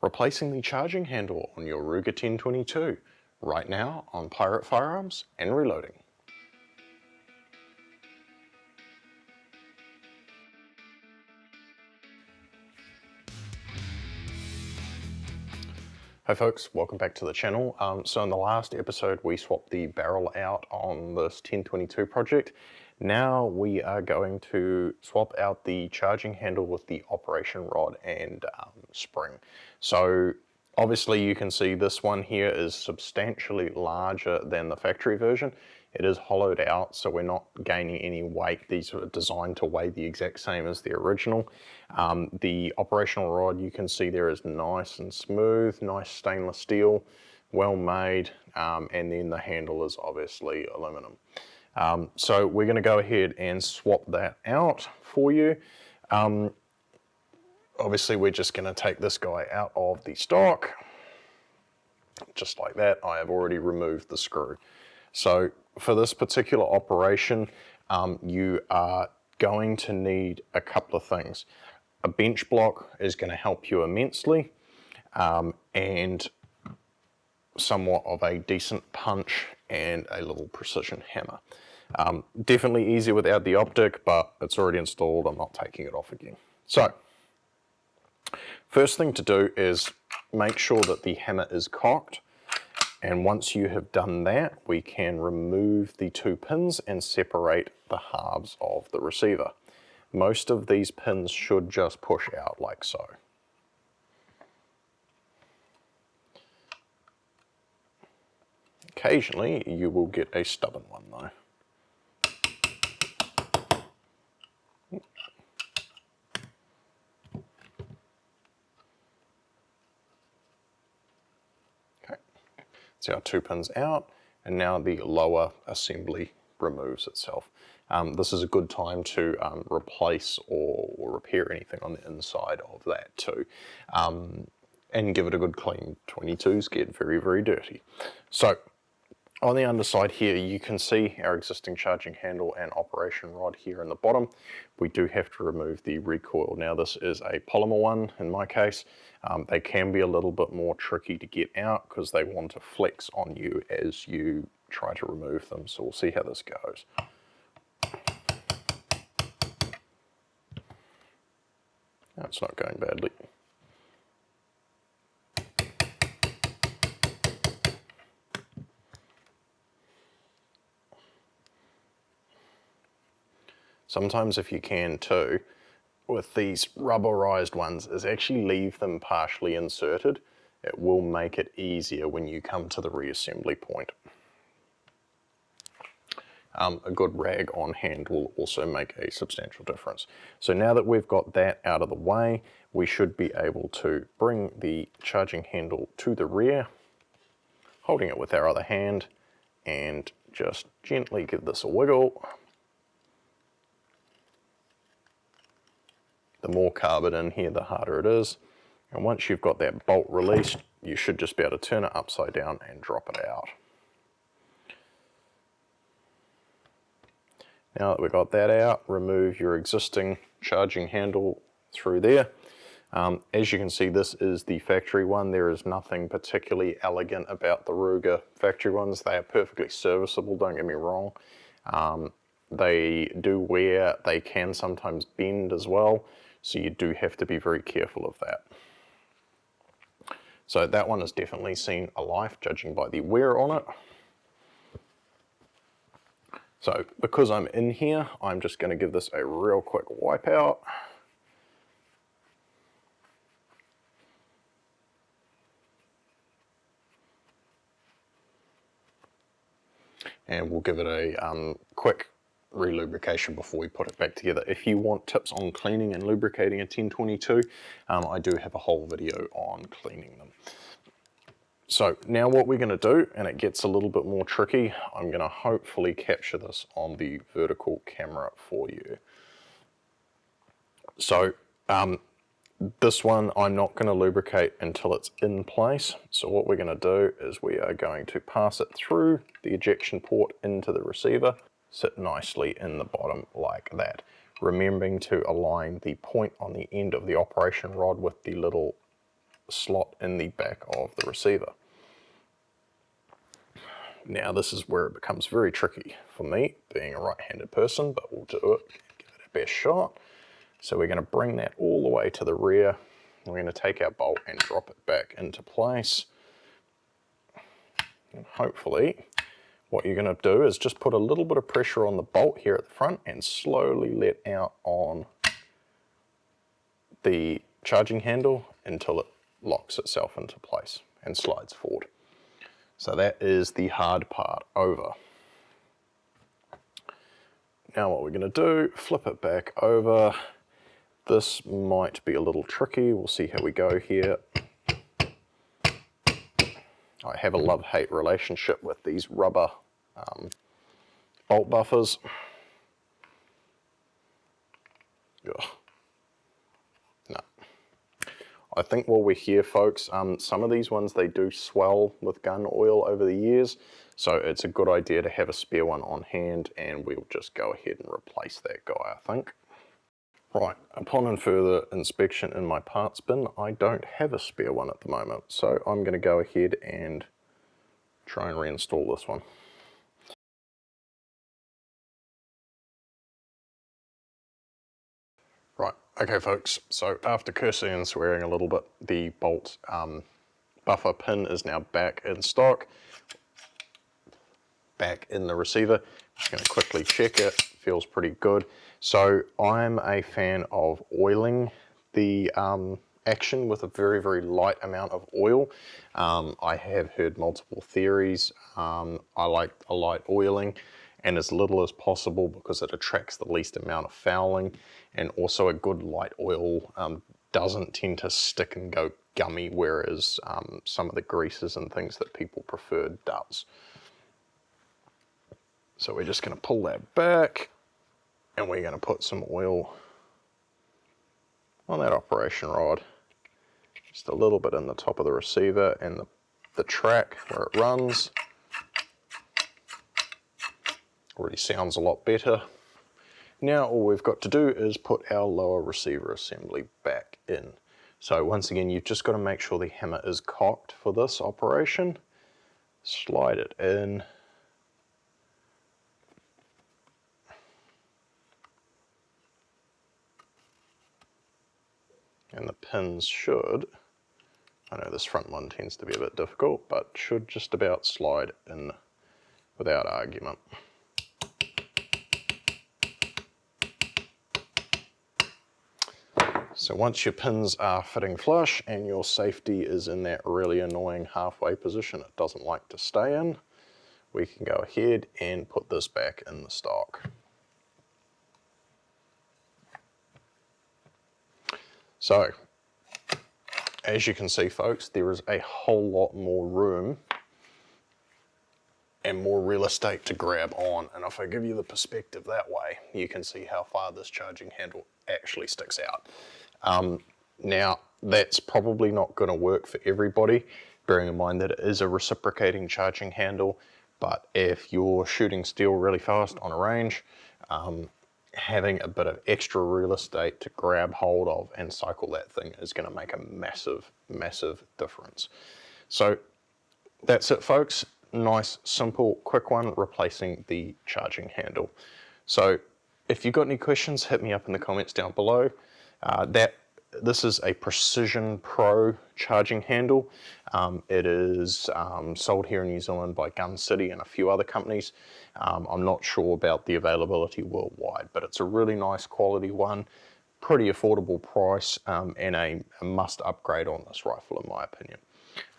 replacing the charging handle on your Ruger 1022, right now on Pirate Firearms and Reloading. Hi folks, welcome back to the channel. So in the last episode we swapped the barrel out on this 1022 project. Now we are going to swap out the charging handle with the operation rod and spring. So obviously you can see this one here is substantially larger than the factory version. It is hollowed out, so we're not gaining any weight. These are designed to weigh the exact same as the original. The operational rod, you can see there, is nice and smooth, nice stainless steel, well made, and then the handle is obviously aluminum. So we're going to go ahead and swap that out for you. Obviously we're just going to take this guy out of the stock, just like that. I have already removed the screw. So for this particular operation, you are going to need a couple of things. A bench block is going to help you immensely, and somewhat of a decent punch and a little precision hammer. Definitely easier without the optic, but it's already installed. I'm not taking it off again. So first thing to do is make sure that the hammer is cocked. And once you have done that, we can remove the two pins and separate the halves of the receiver. Most of these pins should just push out like so. Occasionally, you will get a stubborn one though. See our two pins out, and now the lower assembly removes itself. This is a good time to replace or repair anything on the inside of that too. And give it a good clean. 22s get very, very dirty. So on the underside here, you can see our existing charging handle and operation rod here in the bottom. We do have to remove the recoil. Now this is a polymer one in my case. They can be a little bit more tricky to get out because they want to flex on you as you try to remove them. So we'll see how this goes. That's not going badly. Sometimes if you can too, with these rubberized ones, is actually leave them partially inserted. It will make it easier when you come to the reassembly point. A good rag on hand will also make a substantial difference. So now that we've got that out of the way, we should be able to bring the charging handle to the rear, holding it with our other hand, and just gently give this a wiggle. The more carbon in here, the harder it is. And once you've got that bolt released, you should just be able to turn it upside down and drop it out. Now that we've got that out, remove your existing charging handle through there. As you can see, this is the factory one. There is nothing particularly elegant about the Ruger factory ones. They are perfectly serviceable, don't get me wrong. They do wear, they can sometimes bend as well. So you do have to be very careful of that. So that one has definitely seen a life, judging by the wear on it. So because I'm in here, I'm just going to give this a real quick wipe out. And we'll give it a quick re-lubrication before we put it back together. If you want tips on cleaning and lubricating a 1022, I do have a whole video on cleaning them. So now what we're going to do, and it gets a little bit more tricky, I'm going to hopefully capture this on the vertical camera for you. So this one I'm not going to lubricate until it's in place. So what we're going to do is we are going to pass it through the ejection port into the receiver, sit nicely in the bottom like that. Remembering to align the point on the end of the operation rod with the little slot in the back of the receiver. Now this is where it becomes very tricky for me, being a right-handed person, but we'll do it, give it our best shot. So we're going to bring that all the way to the rear. We're going to take our bolt and drop it back into place. And hopefully what you're going to do is just put a little bit of pressure on the bolt here at the front and slowly let out on the charging handle until it locks itself into place and slides forward. So that is the hard part over. Now what we're going to do, flip it back over. This might be a little tricky. We'll see how we go here. I have a love-hate relationship with these rubber bolt buffers. Ugh. No. I think while we're here, folks, some of these ones, they do swell with gun oil over the years, so it's a good idea to have a spare one on hand, and we'll just go ahead and replace that guy, I think. Right, upon further inspection in my parts bin, I don't have a spare one at the moment, so I'm going to go ahead and try and reinstall this one. Right, okay folks, so after cursing and swearing a little bit, the bolt buffer pin is now back in stock, back in the receiver. Just going to quickly check it, feels pretty good. So I'm a fan of oiling the action with a very, very light amount of oil. I have heard multiple theories. I like a light oiling and as little as possible because it attracts the least amount of fouling, and also a good light oil doesn't tend to stick and go gummy, whereas some of the greases and things that people prefer does. So we're just going to pull that back and we're going to put some oil on that operation rod, just a little bit in the top of the receiver and the track where it runs. Already sounds a lot better. Now all we've got to do is put our lower receiver assembly back in. So once again, you've just got to make sure the hammer is cocked for this operation. Slide it in. And the pins should, I know this front one tends to be a bit difficult, but should just about slide in without argument. So once your pins are fitting flush and your safety is in that really annoying halfway position it doesn't like to stay in, we can go ahead and put this back in the stock. So, as you can see folks, there is a whole lot more room and more real estate to grab on, and if I give you the perspective that way, you can see how far this charging handle actually sticks out. Now, that's probably not going to work for everybody, bearing in mind that it is a reciprocating charging handle, but if you're shooting steel really fast on a range, having a bit of extra real estate to grab hold of and cycle that thing is going to make a massive, massive difference. So that's it folks. Nice, simple, quick one, replacing the charging handle. So if you've got any questions, hit me up in the comments down below. This is a Precision Pro charging handle. It is sold here in New Zealand by Gun City and a few other companies. I'm not sure about the availability worldwide, but it's a really nice quality one, pretty affordable price, and a must upgrade on this rifle in my opinion.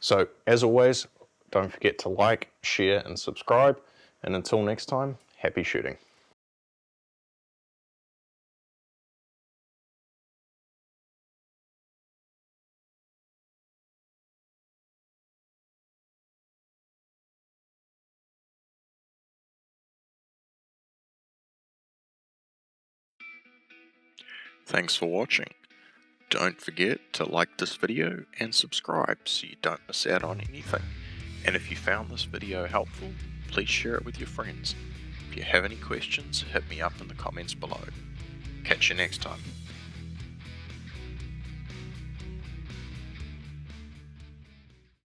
So as always, don't forget to like, share and subscribe, and until next time, happy shooting. Thanks for watching. Don't forget to like this video and subscribe so you don't miss out on anything. And if you found this video helpful, please share it with your friends. If you have any questions, hit me up in the comments below. Catch you next time.